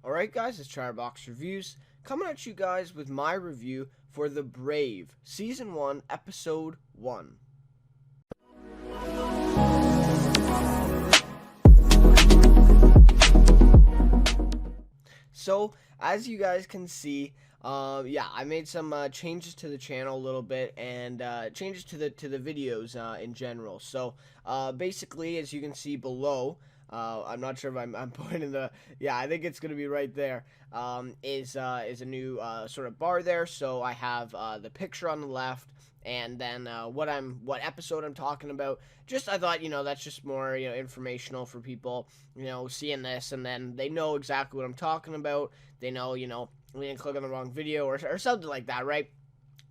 Alright guys, it's Chatterbox Reviews, coming at you guys with my review for The Brave, Season 1, Episode 1. So, as you guys can see, I made some changes to the channel a little bit, and changes to the videos in general. So, basically, as you can see below, I'm not sure if I'm pointing the, yeah, I think it's gonna be right there. Is a new sort of bar there. So I have the picture on the left, and then what episode I'm talking about. Just I thought, that's just more, informational for people, seeing this, and then they know exactly what I'm talking about. They know, we didn't click on the wrong video or something like that, right?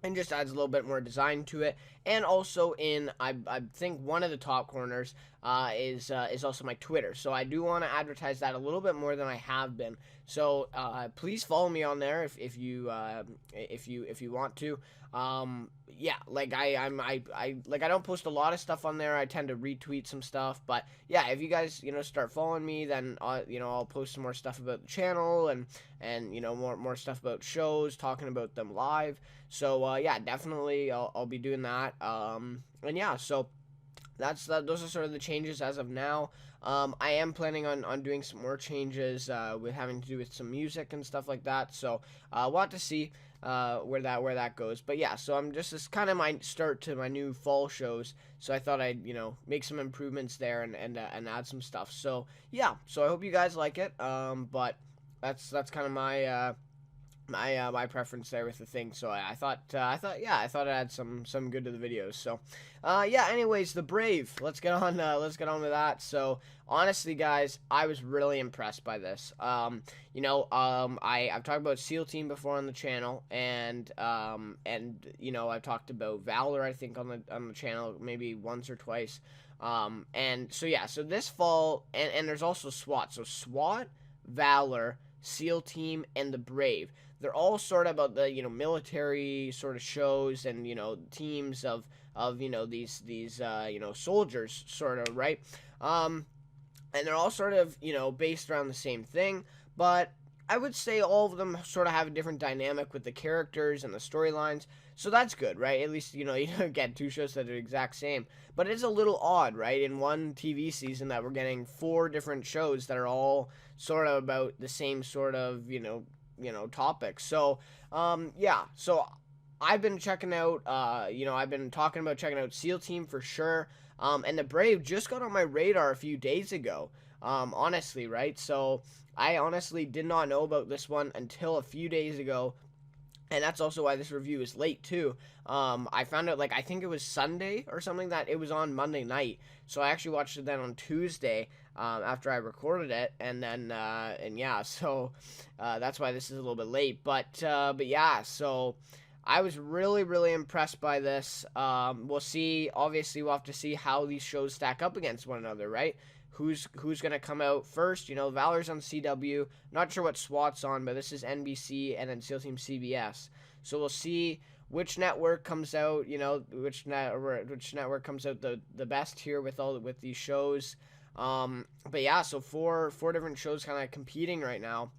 And just adds a little bit more design to it. And also in, I think one of the top corners is also my Twitter. So I do want to advertise that a little bit more than I have been. So please follow me on there if you want to. Yeah, like I don't post a lot of stuff on there. I tend to retweet some stuff, but yeah, if you guys start following me, then I'll post some more stuff about the channel, and more stuff about shows, talking about them live. So yeah, definitely I'll be doing that. And yeah, so those are sort of the changes as of now. I am planning on doing some more changes with having to do with some music and stuff like that. So we'll have to see where that goes. But yeah, so it's kind of my start to my new fall shows. So I thought I'd make some improvements there and add some stuff. So yeah, so I hope you guys like it. But that's kind of my my preference there with the thing. So I thought I'd add some good to the videos. So yeah, anyways, The Brave, let's get on with that. So honestly guys, I was really impressed by this. I've talked about SEAL Team before on the channel, and I've talked about Valor, I think, on the channel maybe once or twice. And so yeah, so this fall, and there's also SWAT. So SWAT, Valor, SEAL Team, and The Brave. They're all sort of about the military sort of shows, and teams of these soldiers, sort of, right? And they're all sort of based around the same thing, but I would say all of them sort of have a different dynamic with the characters and the storylines. So that's good, right? At least you don't get two shows that are the exact same. But it's a little odd, right? In one TV season that we're getting 4 different shows that are all sort of about the same sort of topics. So yeah, so I've been checking out I've been talking about checking out SEAL Team for sure. And The Brave just got on my radar a few days ago. Honestly, right? So I honestly did not know about this one until a few days ago. And that's also why this review is late, too. I found out, I think it was Sunday or something, that it was on Monday night. So I actually watched it then on Tuesday, after I recorded it. And then, and yeah, so that's why this is a little bit late. But yeah, so I was really, really impressed by this. We'll see. Obviously, we'll have to see how these shows stack up against one another, right? Who's going to come out first? Valor's on CW. Not sure what SWAT's on, but this is NBC, and then SEAL Team CBS. So we'll see which network comes out, which network comes out the best here with these shows. But yeah, so four different shows kind of competing right now,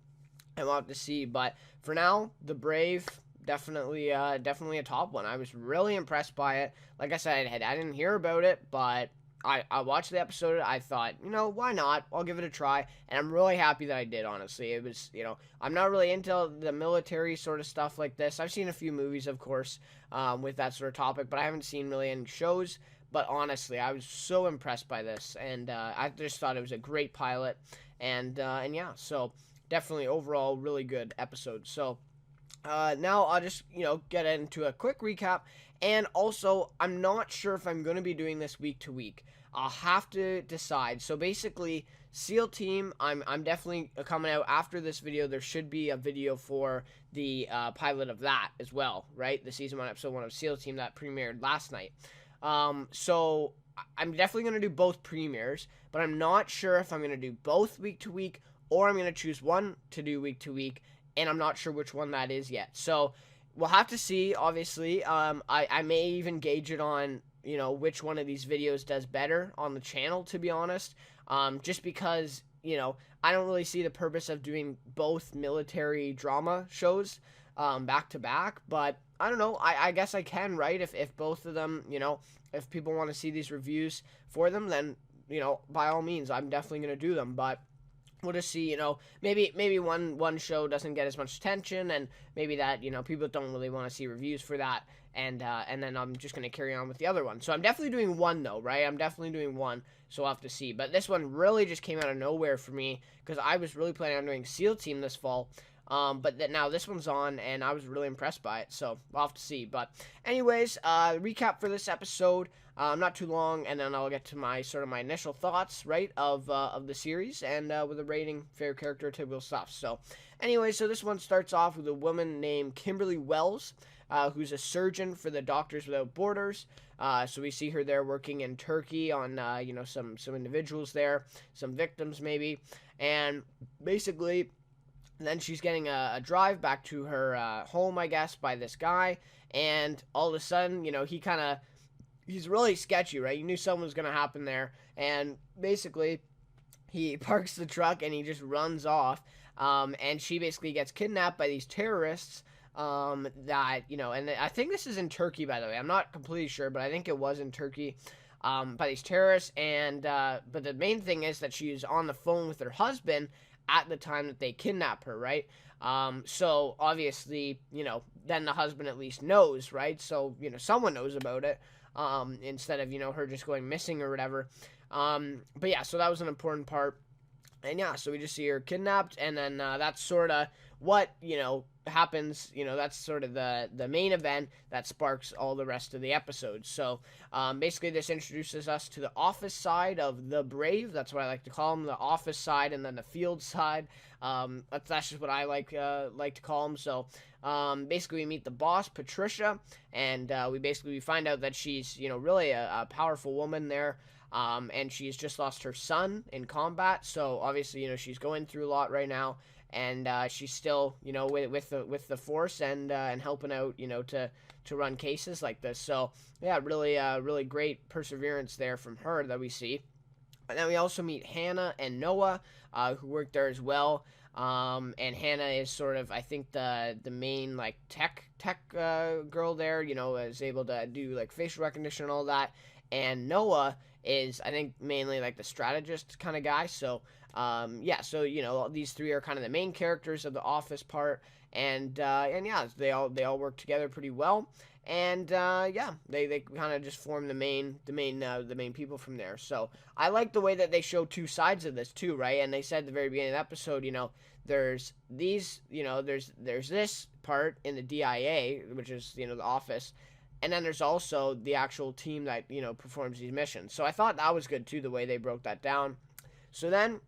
and we'll have to see. But for now, The Brave, definitely a top one. I was really impressed by it. Like I said, I didn't hear about it, but I watched the episode. I thought, why not? I'll give it a try. And I'm really happy that I did, honestly. It was, I'm not really into the military sort of stuff like this. I've seen a few movies, of course, with that sort of topic, but I haven't seen really any shows. But honestly, I was so impressed by this. And I just thought it was a great pilot. And yeah, so definitely overall really good episode. So now I'll just, get into a quick recap. And also, I'm not sure if I'm going to be doing this week to week. I'll have to decide. So basically, SEAL Team, I'm definitely coming out after this video. There should be a video for the pilot of that as well, right? The season 1, episode 1 of SEAL Team that premiered last night. So I'm definitely going to do both premieres, but I'm not sure if I'm going to do both week to week, or I'm going to choose one to do week to week, and I'm not sure which one that is yet. So we'll have to see, obviously. I may even gauge it on, which one of these videos does better on the channel, to be honest. Just because I don't really see the purpose of doing both military drama shows back to back, but I don't know. I guess I can, right? If both of them, if people want to see these reviews for them, then, by all means, I'm definitely going to do them. But we'll just see, maybe one show doesn't get as much attention, and maybe that, people don't really want to see reviews for that, and then I'm just going to carry on with the other one. So I'm definitely doing one, though, right? I'm definitely doing one, so we'll have to see. But this one really just came out of nowhere for me, because I was really planning on doing SEAL Team this fall, but now this one's on, and I was really impressed by it, so we'll have to see. But anyways, recap for this episode, not too long, and then I'll get to my initial thoughts, right, of the series, and with a rating, favorite character, typical stuff. So anyway, so this one starts off with a woman named Kimberly Wells, who's a surgeon for the Doctors Without Borders. So we see her there working in Turkey on, some individuals there, some victims maybe, and basically then she's getting a drive back to her home, I guess, by this guy, and all of a sudden, he's really sketchy, right? You knew something was going to happen there, and basically, he parks the truck and he just runs off, and she basically gets kidnapped by these terrorists, and I think this is in Turkey, by the way. I'm not completely sure, but I think it was in Turkey, by these terrorists, and, but the main thing is that she's on the phone with her husband at the time that they kidnap her, right? So obviously, then the husband at least knows, right? So, someone knows about it, instead of, her just going missing or whatever. But yeah, so that was an important part. And yeah, so we just see her kidnapped, and then that's sort of what, happens, that's sort of the main event that sparks all the rest of the episodes. So basically this introduces us to the office side of the Brave. That's what I like to call them, the office side, and then the field side. That's just what I like to call them. So basically we meet the boss, Patricia, and we find out that she's, really a powerful woman there. And she's just lost her son in combat, so obviously, she's going through a lot right now, and she's still, with the force and helping out, to run cases like this. So yeah, really great perseverance there from her that we see. And then we also meet Hannah and Noah, who work there as well. And Hannah is sort of, I think, the main tech girl there. Is able to do facial recognition and all that. And Noah is, I think, mainly the strategist kind of guy. So yeah, so these three are kind of the main characters of the office part, and yeah, they all work together pretty well, and yeah, they kind of just form the main people from there. So I like the way that they show two sides of this too, right? And they said at the very beginning of the episode, there's these, there's this part in the DIA, which is the office. And then there's also the actual team that, performs these missions. So I thought that was good, too, the way they broke that down. So then,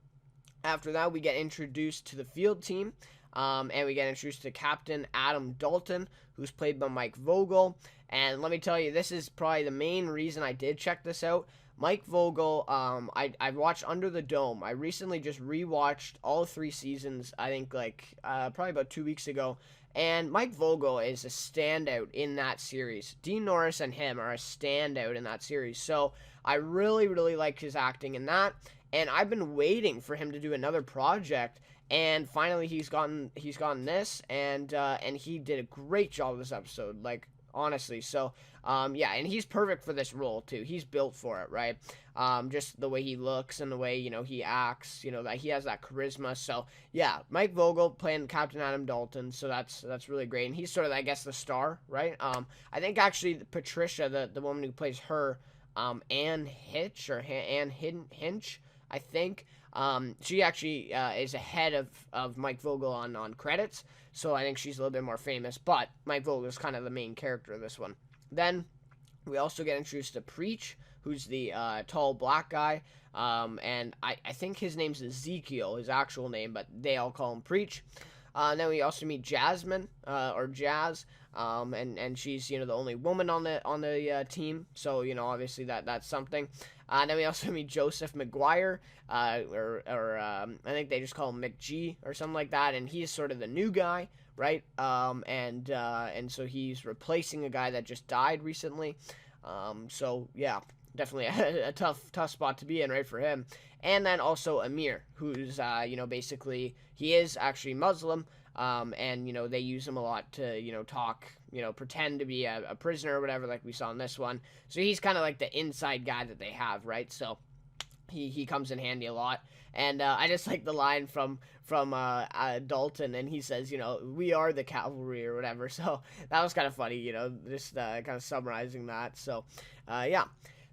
after that, we get introduced to the field team. And we get introduced to Captain Adam Dalton, who's played by Mike Vogel. And let me tell you, this is probably the main reason I did check this out. Mike Vogel, I've watched Under the Dome. I recently just rewatched all 3 seasons, I think, probably about 2 weeks ago. And Mike Vogel is a standout in that series. Dean Norris and him are a standout in that series. So I really like his acting in that. And I've been waiting for him to do another project. And finally he's gotten this. And he did a great job this episode. Honestly. So yeah, and he's perfect for this role too. He's built for it, right? Just the way he looks and the way, he acts, that he has that charisma. So yeah, Mike Vogel playing Captain Adam Dalton. So that's really great. And he's sort of, I guess, the star, right? I think actually Patricia, the woman who plays her, Anne Hinch, I think, she actually is ahead of Mike Vogel on credits. So I think she's a little bit more famous, but Mike Vogel is kind of the main character of this one. Then we also get introduced to Preach, who's the tall black guy, and I think his name's Ezekiel, his actual name, but they all call him Preach. Then we also meet Jasmine, or Jazz, and she's, the only woman on the team, so, obviously that's something. Then we also meet Joseph McGuire, or I think they just call him McG or something like that, and he's sort of the new guy, right? And so he's replacing a guy that just died recently. So yeah, definitely a tough spot to be in, right, for him. And then also Amir, who's basically he is actually Muslim, and they use him a lot to talk, pretend to be a prisoner or whatever, like we saw in this one. So he's kind of like the inside guy that they have, right? So he comes in handy a lot. And I just like the line from Dalton, and he says, we are the cavalry or whatever. So that was kind of funny, just kind of summarizing that. So yeah.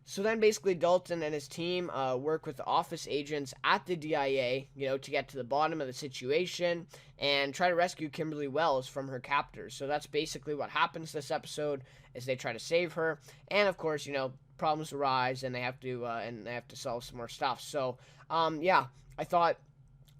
So then basically Dalton and his team work with the office agents at the DIA, to get to the bottom of the situation and try to rescue Kimberly Wells from her captors. So that's basically what happens this episode, is they try to save her. And of course, problems arise, and they have to solve some more stuff. So yeah, I thought,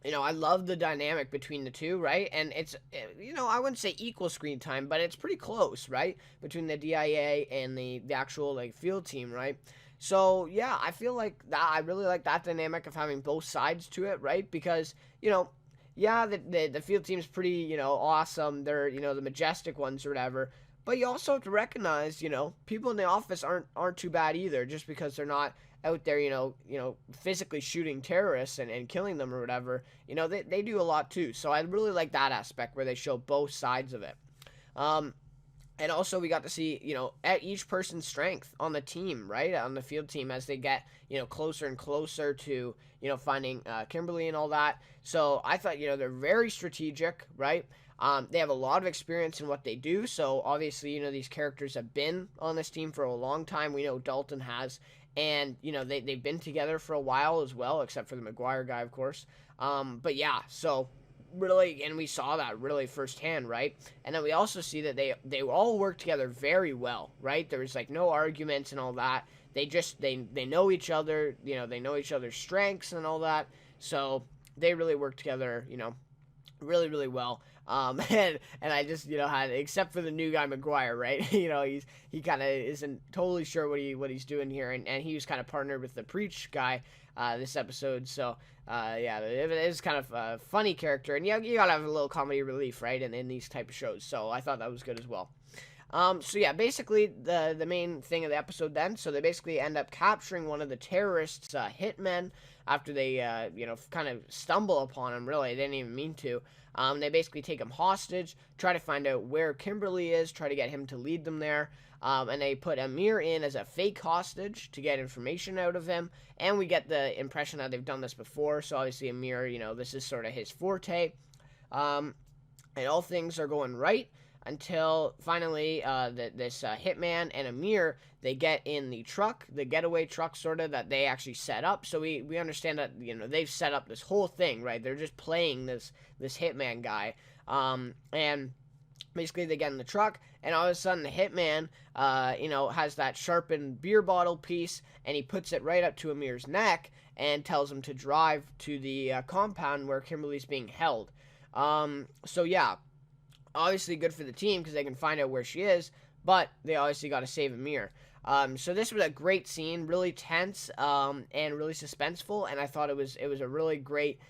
I love the dynamic between the two, right? And it's, I wouldn't say equal screen time, but it's pretty close, right? Between the DIA and the actual, like, field team, right? So, yeah, I feel like that, I really like that dynamic of having both sides to it, right? Because, yeah, the field team's pretty, awesome. They're, the majestic ones or whatever. But you also have to recognize, people in the office aren't too bad either, just because they're not out there, physically shooting terrorists and killing them or whatever. They do a lot too. So I really like that aspect where they show both sides of it. And also we got to see, at each person's strength on the team, right? On the field team, as they get, closer and closer to, finding Kimberly and all that. So I thought, they're very strategic, right? They have a lot of experience in what they do. So obviously, these characters have been on this team for a long time. We know Dalton has. And, they've been together for a while as well, except for the McGuire guy, of course. But yeah, so really, and we saw that really firsthand, right? And then we also see that they all work together very well, right? There was like no arguments and all that. They know each other, they know each other's strengths and all that. So they really work together, really, really well. And I just, had, except for the new guy McGuire, right? He kind of isn't totally sure what he's doing here, and he was kind of partnered with the Preach guy this episode. So yeah, it is kind of a funny character, and you gotta have a little comedy relief, right? In these type of shows. So I thought that was good as well. So yeah, basically the main thing of the episode then, so they basically end up capturing one of the terrorists' hitmen after they, kind of stumble upon him, really. They didn't even mean to. They basically take him hostage, try to find out where Kimberly is, try to get him to lead them there. And they put Amir in as a fake hostage to get information out of him. And we get the impression that they've done this before, so obviously Amir, this is sort of his forte. And all things are going right until finally this hitman and Amir, they get in the truck, the getaway truck sort of, that they actually set up. So we understand that, they've set up this whole thing, right? They're just playing this hitman guy. And basically they get in the truck, and all of a sudden the hitman, has that sharpened beer bottle piece, and he puts it right up to Amir's neck and tells him to drive to the compound where Kimberly's being held. So yeah, obviously good for the team because they can find out where she is, but they obviously got to save Amir. So this was a great scene, really tense, and really suspenseful, and I thought it was a really great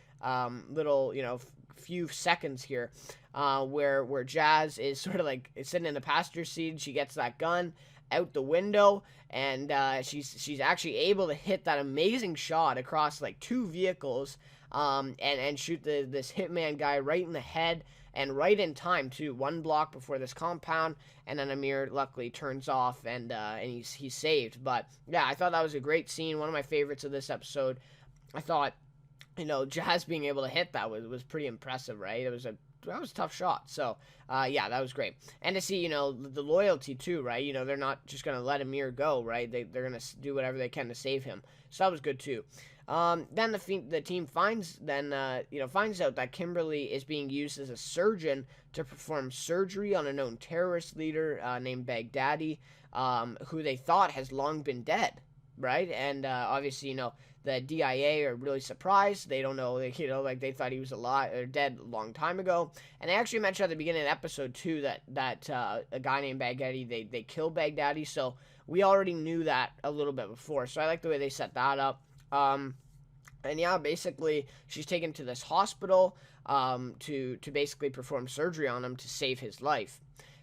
little, few seconds here, where Jazz is sort of like sitting in the passenger seat. She gets that gun out the window, and she's actually able to hit that amazing shot across like two vehicles, and shoot this hitman guy right in the head. And right in time too, one block before this compound, and then Amir luckily turns off, and he's saved. But yeah, I thought that was a great scene, one of my favorites of this episode. I thought, Jazz being able to hit that was pretty impressive, right? That was a tough shot. So yeah, that was great. And to see, the loyalty too, right? They're not just gonna let Amir go, right? They're gonna do whatever they can to save him. So that was good too. Then the team finds out that Kimberly is being used as a surgeon to perform surgery on a known terrorist leader named Baghdadi, who they thought has long been dead, right? And obviously, the DIA are really surprised. They don't know, they thought he was alive or dead a long time ago. And they actually mentioned at the beginning of the episode too that a guy named Baghdadi, they killed Baghdadi. So we already knew that a little bit before. So I like the way they set that up. And yeah, basically, she's taken to this hospital to basically perform surgery on him to save his life.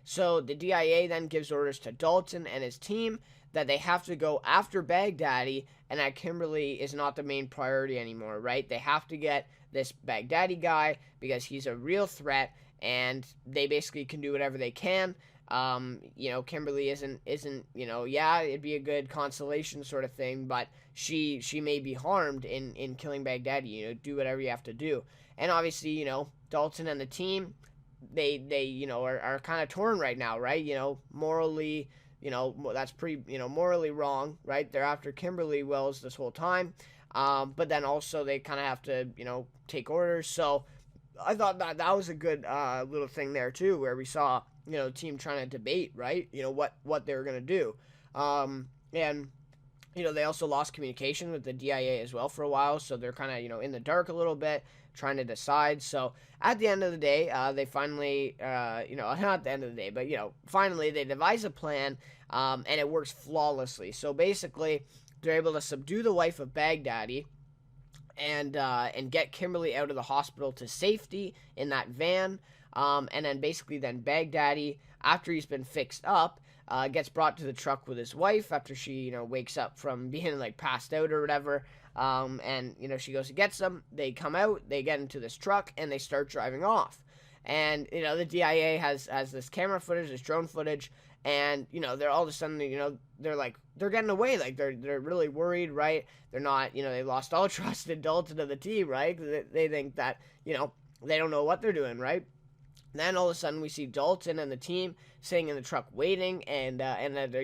So the DIA then gives orders to Dalton and his team that they have to go after Baghdadi, and that Kimberly is not the main priority anymore, right? They have to get this Baghdadi guy because he's a real threat, and they basically can do whatever they can. Kimberly isn't, yeah, it'd be a good consolation sort of thing, but she may be harmed in killing Baghdadi. Do whatever you have to do. And obviously, Dalton and the team, they are kind of torn right now, right? Morally, that's pretty, morally wrong, right? They're after Kimberly Wells this whole time. But then also they kind of have to, take orders. So I thought that was a good little thing there too, where we saw, team trying to debate, right? What they were going to do. And they also lost communication with the DIA as well for a while. So they're kind of, in the dark a little bit, trying to decide. So at the end of the day, they finally, not at the end of the day, but, finally they devise a plan, and it works flawlessly. So basically, they're able to subdue the wife of Baghdadi and get Kimberly out of the hospital to safety in that van. And then basically Baghdadi, after he's been fixed up, gets brought to the truck with his wife after she, wakes up from being like passed out or whatever. And she goes and gets them. They come out, they get into this truck, and they start driving off. And the DIA has this camera footage, this drone footage, and they're all of a sudden, they're getting away, like they're really worried, right? They're not, they lost all trust in Dalton of the team, right? They think that they don't know what they're doing, right? Then all of a sudden we see Dalton and the team sitting in the truck waiting, and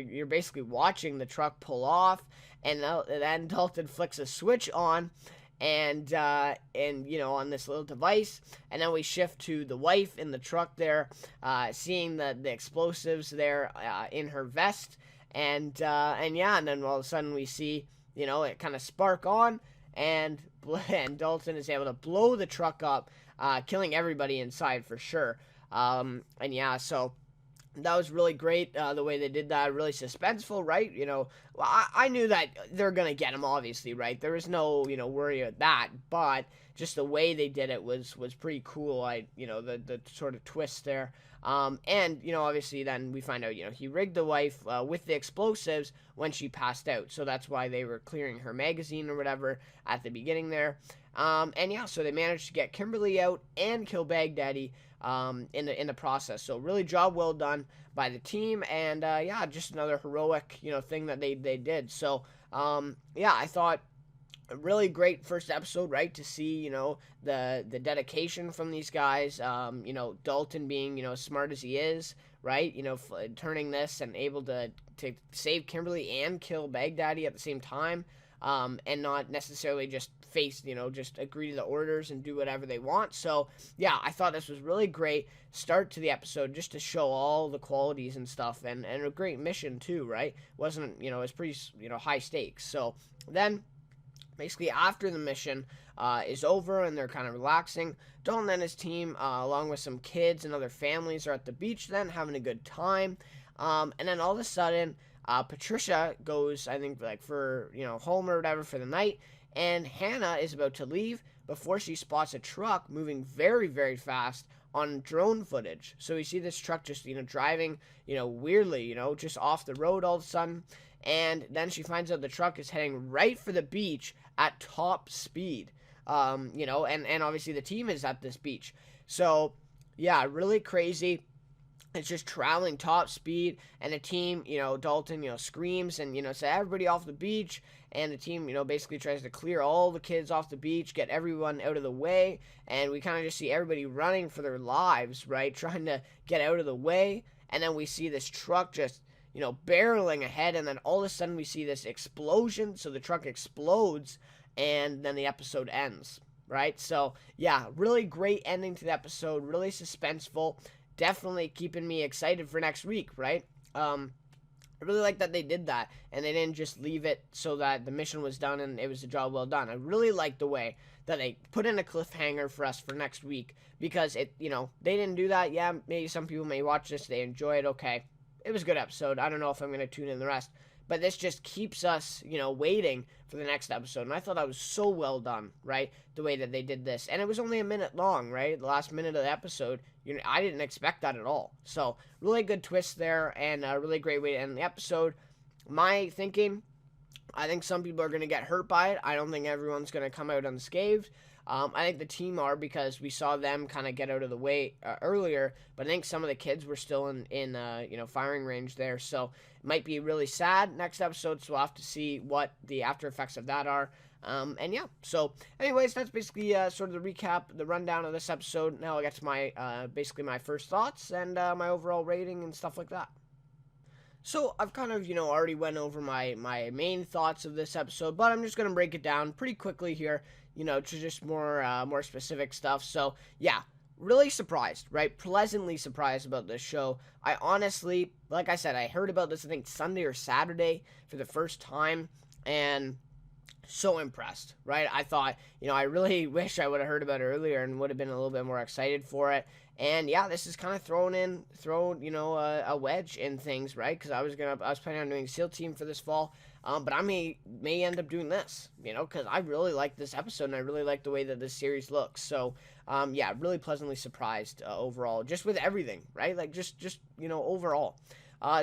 you're basically watching the truck pull off, and then Dalton flicks a switch on, and on this little device, and then we shift to the wife in the truck there, seeing the explosives there in her vest, and then all of a sudden we see it kind of spark on, and Dalton is able to blow the truck up, killing everybody inside for sure. So that was really great, the way they did that, really suspenseful, right? I knew that they're going to get him, obviously, right? There was no, worry about that, but just the way they did it was pretty cool. The sort of twist there. Obviously then we find out, he rigged the wife with the explosives when she passed out. So that's why they were clearing her magazine or whatever at the beginning there. So they managed to get Kimberly out and kill Baghdadi in the process. So really job well done by the team, and just another heroic thing that they did. So I thought a really great first episode, right? To see the dedication from these guys. Dalton being as smart as he is, right? Turning this and able to save Kimberly and kill Baghdadi at the same time. And not necessarily just just agree to the orders and do whatever they want. So, I thought this was really great start to the episode, just to show all the qualities and stuff, and a great mission too, right? Wasn't, it was pretty, high stakes. So then, basically after the mission is over and they're kind of relaxing, Dalton and his team, along with some kids and other families, are at the beach then, having a good time. And then all of a sudden, Patricia goes, I think, for, home or whatever for the night, and Hannah is about to leave before she spots a truck moving very, very fast on drone footage. So we see this truck just, driving, weirdly, just off the road all of a sudden, and then she finds out the truck is heading right for the beach at top speed, and obviously the team is at this beach. So, really crazy. It's just traveling top speed, and the team, Dalton, screams and, say everybody off the beach, and the team, basically tries to clear all the kids off the beach, get everyone out of the way, and we kind of just see everybody running for their lives, right, trying to get out of the way, and then we see this truck just, barreling ahead, and then all of a sudden we see this explosion, so the truck explodes, and then the episode ends, right? So, really great ending to the episode, really suspenseful, definitely keeping me excited for next week, right? I really like that they did that, and they didn't just leave it so that the mission was done and it was a job well done. I really like the way that they put in a cliffhanger for us for next week, because they didn't do that. Yeah, maybe some people may watch this, they enjoy it, okay. It was a good episode. I don't know if I'm going to tune in the rest, but this just keeps us, waiting for the next episode. And I thought that was so well done, right? The way that they did this. And it was only a minute long, right? The last minute of the episode. I didn't expect that at all. So, really good twist there, and a really great way to end the episode. My thinking, I think some people are going to get hurt by it. I don't think everyone's going to come out unscathed. I think the team are, because we saw them kind of get out of the way earlier, but I think some of the kids were still in firing range there, so it might be really sad next episode, so we'll have to see what the after effects of that are. And yeah, so anyways, that's basically sort of the recap, the rundown of this episode. Now I get to my basically my first thoughts and my overall rating and stuff like that. So I've kind of, already went over my main thoughts of this episode, but I'm just going to break it down pretty quickly here, to just more specific stuff. So yeah, really surprised, right? Pleasantly surprised about this show. I honestly, like I said, I heard about this, I think Sunday or Saturday for the first time, and so impressed, right? I thought, I really wish I would have heard about it earlier and would have been a little bit more excited for it. And yeah, this is kind of thrown a wedge in things, right? Because I was planning on doing SEAL Team for this fall, but I may end up doing this, because I really like this episode and I really like the way that this series looks. So yeah, really pleasantly surprised overall, just with everything, right? Like just overall.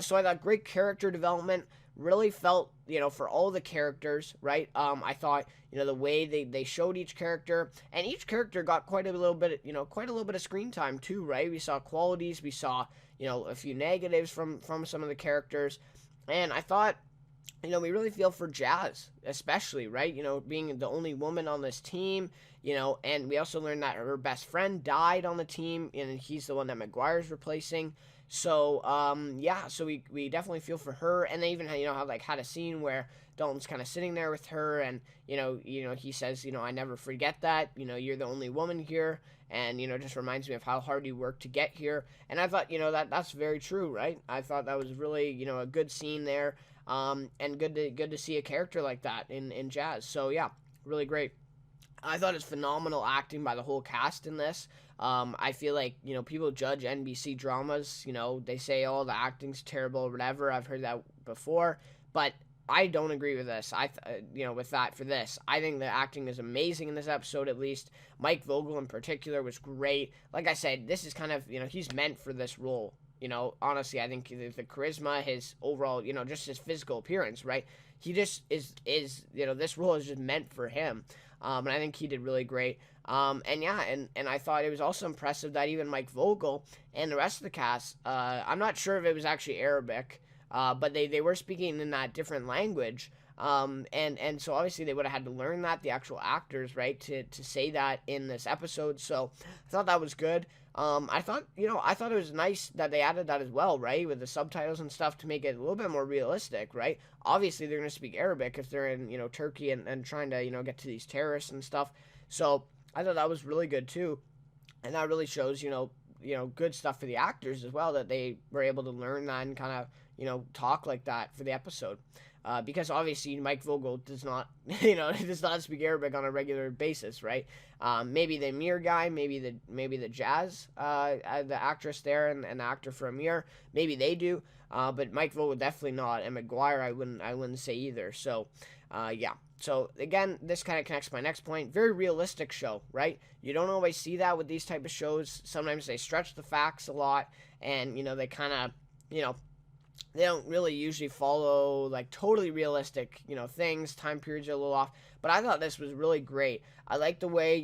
So I thought great character development. Really felt, for all the characters, right? I thought, the way they showed each character, and each character got quite a little bit of screen time too, right? We saw qualities, we saw, a few negatives from some of the characters, and I thought, we really feel for Jazz, especially, right? Being the only woman on this team, and we also learned that her best friend died on the team, and he's the one that McGuire's replacing. So, yeah, so we definitely feel for her, and they even had a scene where Dalton's kind of sitting there with her, and, he says, I never forget that, you're the only woman here, and, just reminds me of how hard you worked to get here, and I thought, that's very true, right? I thought that was really, a good scene there, and good to see a character like that in Jazz, so yeah, really great. I thought it's phenomenal acting by the whole cast in this. I feel like, people judge NBC dramas, they say, oh, the acting's terrible or whatever. I've heard that before, but I don't agree with this. With that for this, I think the acting is amazing in this episode, at least. Mike Vogel in particular was great. Like I said, this is kind of, he's meant for this role. Honestly, I think the charisma, his overall, just his physical appearance, right? He just is, this role is just meant for him. And I think he did really great. And yeah, and I thought it was also impressive that even Mike Vogel and the rest of the cast, I'm not sure if it was actually Arabic, but they were speaking in that different language. And so obviously they would have had to learn that, the actual actors, right, to say that in this episode. So I thought that was good. I thought it was nice that they added that as well, right, with the subtitles and stuff to make it a little bit more realistic, right? Obviously they're going to speak Arabic if they're in, Turkey and trying to, get to these terrorists and stuff. So I thought that was really good too. And that really shows, good stuff for the actors as well, that they were able to learn that and kind of, talk like that for the episode. Because obviously Mike Vogel does not, does not speak Arabic on a regular basis, right? Maybe the Amir guy, maybe the Jazz, the actress there and the actor for Amir, maybe they do, but Mike Vogel definitely not, and McGuire I wouldn't say either. So, yeah. So again, this kind of connects to my next point. Very realistic show, right? You don't always see that with these type of shows. Sometimes they stretch the facts a lot, and they kind of, they don't really usually follow like totally realistic, things. Time periods are a little off, but I thought this was really great. I like the way,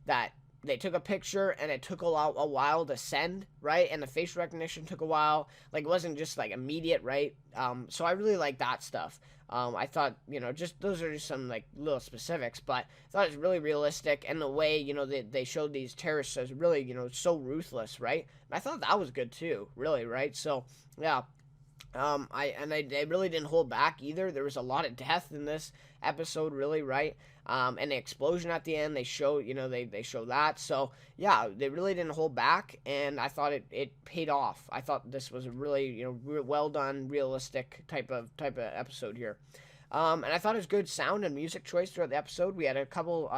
that they took a picture and it took a while to send, right? And the facial recognition took a while. Like, it wasn't just like immediate, right? So I really like that stuff. I thought, just those are just some like little specifics, but I thought it was really realistic, and the way, they showed these terrorists as really, so ruthless, right? And I thought that was good too, really, right? So yeah. They really didn't hold back either. There was a lot of death in this episode, really, right? And the explosion at the end, they show, they show that. So yeah, they really didn't hold back, and I thought it paid off. I thought this was a really, well done, realistic type of episode here. And I thought it was good sound and music choice throughout the episode. We had a couple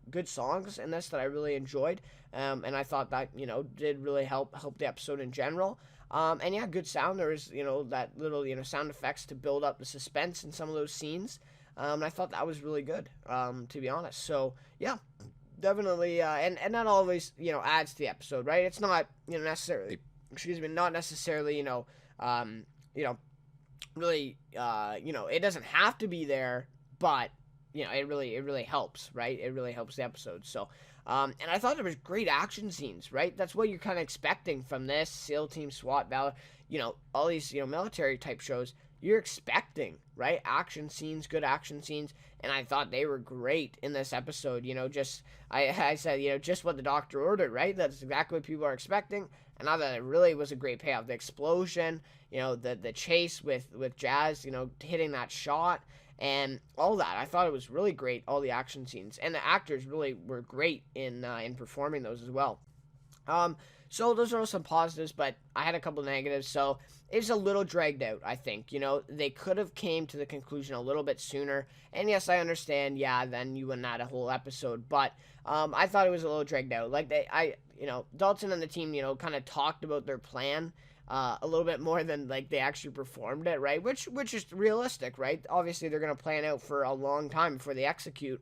good songs in this that I really enjoyed. and I thought that, did really help the episode in general. And yeah, good sound. There was, that little, sound effects to build up the suspense in some of those scenes. And I thought that was really good, to be honest. So yeah, definitely, and that always, adds to the episode, right? It's not, necessarily, not necessarily, really, it doesn't have to be there, but it really helps, right? It really helps the episode. So, and I thought there was great action scenes, right? That's what you're kind of expecting from this SEAL Team, SWAT, Valor, all these, military type shows. You're expecting, right? Action scenes, good action scenes, and I thought they were great in this episode. I said, just what the doctor ordered, right? That's exactly what people are expecting, and I thought it really was a great payoff. The explosion, the chase with Jazz, hitting that shot, and all that. I thought it was really great, all the action scenes, and the actors really were great in performing those as well. So those are all some positives, but I had a couple negatives. So it's a little dragged out, I think. They could have came to the conclusion a little bit sooner. And yes, I understand. Yeah, then you wouldn't add a whole episode. But I thought it was a little dragged out. Like Dalton and the team, kind of talked about their plan a little bit more than like they actually performed it, right? Which is realistic, right? Obviously, they're gonna plan out for a long time before they execute,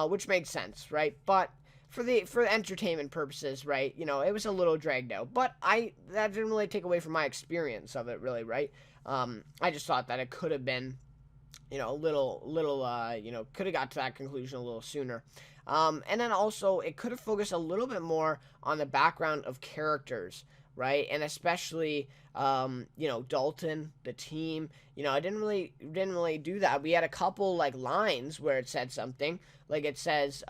which makes sense, right? But for entertainment purposes, right? It was a little dragged out, but that didn't really take away from my experience of it, really, right? I just thought that it could have been, a little, could have got to that conclusion a little sooner. And then also it could have focused a little bit more on the background of characters, right? And especially, Dalton, the team. I didn't really do that. We had a couple like lines where it said something, like it says,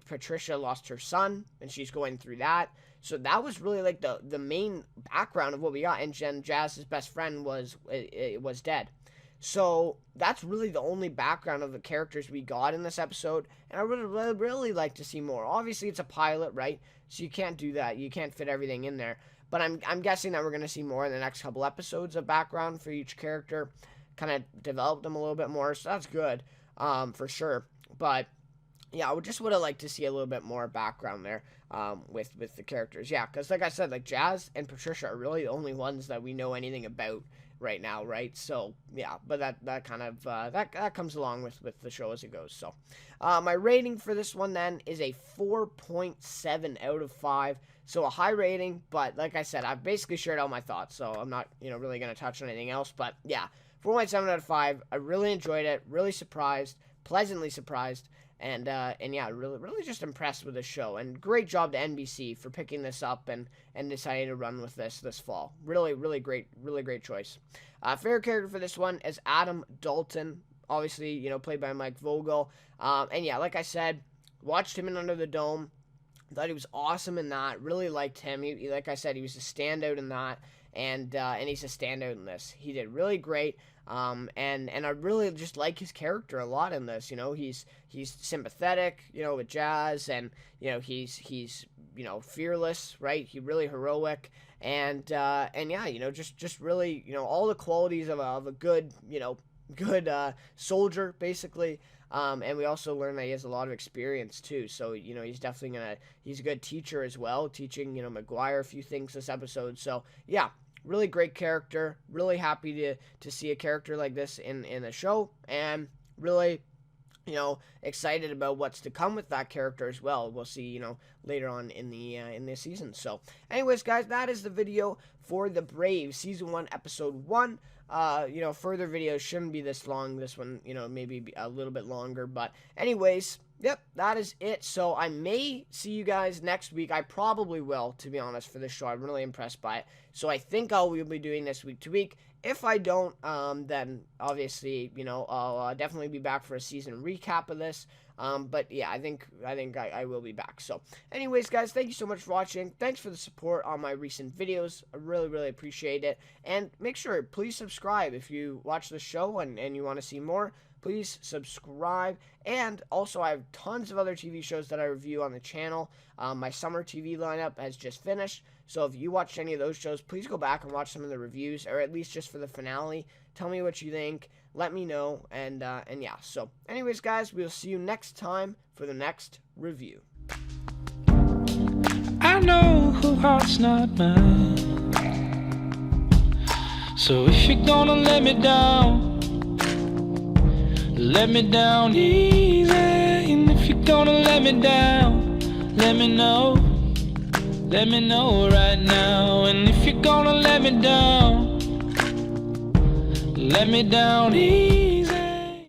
Patricia lost her son and she's going through that. So that was really like the main background of what we got. And Jazz's best friend was dead. So that's really the only background of the characters we got in this episode, and I would really like to see more. Obviously, it's a pilot, right? So you can't do that. You can't fit everything in there. But I'm guessing that we're going to see more in the next couple episodes of background for each character, kind of develop them a little bit more. So that's good, for sure. But yeah, I just would have liked to see a little bit more background there, with the characters. Yeah, because like I said, like Jazz and Patricia are really the only ones that we know anything about right now, right? So yeah, but that kind of that comes along with the show as it goes. So my rating for this one then is a 4.7 out of 5. So a high rating, but like I said, I've basically shared all my thoughts, so I'm not really gonna touch on anything else. But yeah, 4.7 out of 5. I really enjoyed it, really surprised, pleasantly surprised. And yeah, really just impressed with the show, and great job to NBC for picking this up and deciding to run with this fall. Really great choice. Favorite character for this one is Adam Dalton, obviously played by Mike Vogel. And yeah, like I said, watched him in Under the Dome. Thought he was awesome in that. Really liked him. He like I said, he was a standout in that, and he's a standout in this. He did really great. And I really just like his character a lot in this. He's sympathetic, with Jazz, and he's fearless, right? He really heroic, and yeah, just really all the qualities of a good soldier, basically. And we also learn that he has a lot of experience too. So he's definitely he's a good teacher as well, teaching McGuire a few things this episode. So yeah. Really great character. Really happy to see a character like this in the show, and really, excited about what's to come with that character as well. We'll see, later on in this season. So, anyways, guys, that is the video for The Brave Season 1, Episode 1. Further videos shouldn't be this long. This one, maybe be a little bit longer. But anyways, yep, that is it. So I may see you guys next week. I probably will, to be honest, for this show. I'm really impressed by it. So I think I will be doing this week to week. If I don't, then obviously, I'll definitely be back for a season recap of this. But yeah, I think I will be back. So anyways, guys, thank you so much for watching. Thanks for the support on my recent videos. I really appreciate it. And make sure, please subscribe if you watch the show and you want to see more. Please subscribe. And also, I have tons of other TV shows that I review on the channel. My summer TV lineup has just finished. So if you watched any of those shows, please go back and watch some of the reviews, or at least just for the finale. Tell me what you think. Let me know. And yeah. So anyways, guys, we'll see you next time for the next review. heart's not mine. So if you're gonna let me down easy. And if you're gonna let me down, let me know right now. And if you're gonna let me down easy.